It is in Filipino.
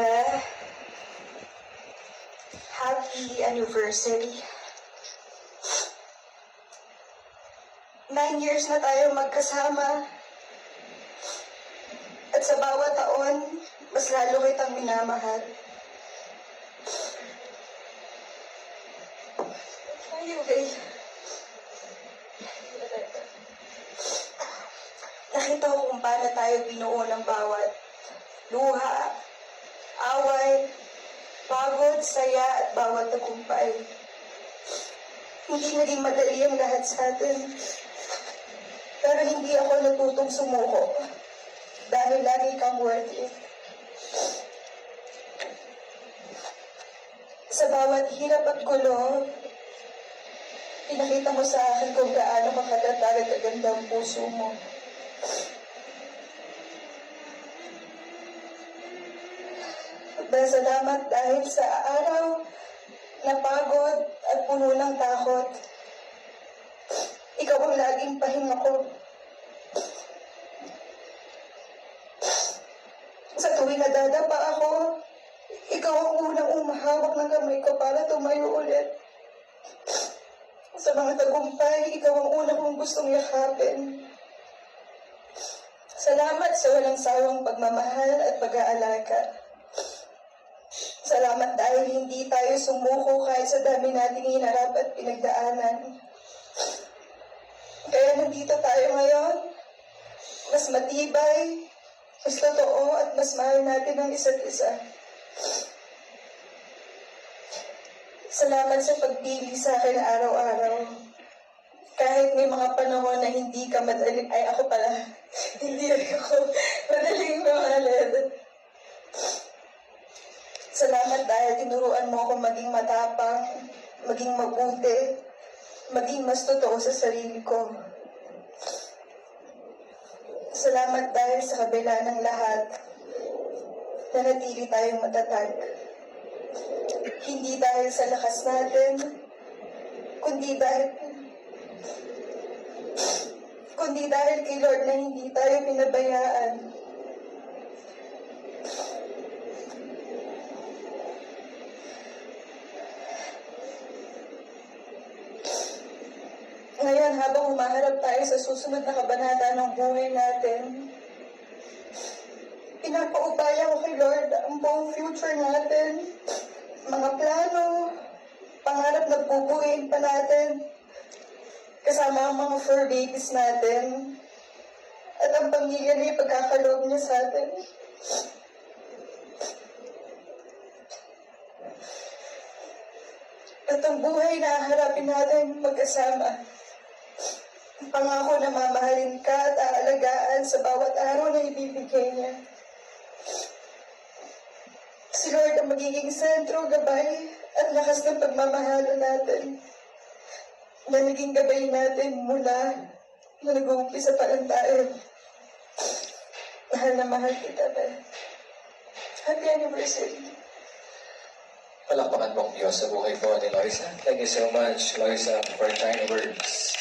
Beth, happy anniversary. 9 years na tayo magkasama. At sa bawat taon, mas lalo kitang minamahal. Anyway, nakita ko kung paano tayo binuo ng bawat luha, away, pagod, saya at bawat tagumpay. Hindi naging madali ang lahat sa atin. Pero hindi ako natutong sumuko dahil lagi kang worth it. Sa bawat hirap at gulo, pinakita mo sa akin kung gaano kakatatag at kaganda ang puso mo. Salamat dahil sa araw na pagod at puno ng takot. Ikaw ang laging pahinga ko. Sa tuwing nadadapa ako, ikaw ang unang umahawak ng kamay ko para tumayo ulit. Sa mga tagumpay, ikaw ang unang kong gustong yakapin. Salamat sa walang sawang pagmamahal at pag-aalaga. Salamat dahil hindi tayo sumuko kahit sa dami nating hinarap at pinagdaanan. Kaya nandito tayo ngayon, mas matibay, mas totoo at mas mahal natin ang isa't isa. Salamat sa pagpili sa akin araw-araw. Kahit may mga panahon na hindi ka madaling, ay ako pala, hindi ako madaling mahalad. Salamat dahil tinuruan mo ako maging matapang, maging mabuti, maging mas totoo sa sarili ko. Salamat dahil sa kabila ng lahat, nanatili tayong matatag. Hindi dahil sa lakas natin, kundi dahil kay Lord na hindi tayo pinabayaan. Ngayon, habang humaharap tayo sa susunod na kabanata ng buhay natin, pinapaubaya ko kay Lord ang buong future natin, mga plano, pangarap na bubuhin pa natin, kasama ang mga fur babies natin, at ang pamilya na ipagkakaloob niya sa atin. At ang buhay na haharapin natin magkasama. Pangako na mamahalin ka at aalagaan sa bawat araw na ibibigay niya. Si Lord ang magiging sentro, gabay, at lakas ng pagmamahalo natin. Na naging gabay natin mula na nag-uumpisa pa lang tayo. Mahal na mahal kita, Beth. Happy anniversary. Palakpakan po ang Diyos sa buhay po ni Loisa. Thank you so much, Loisa, for kind words.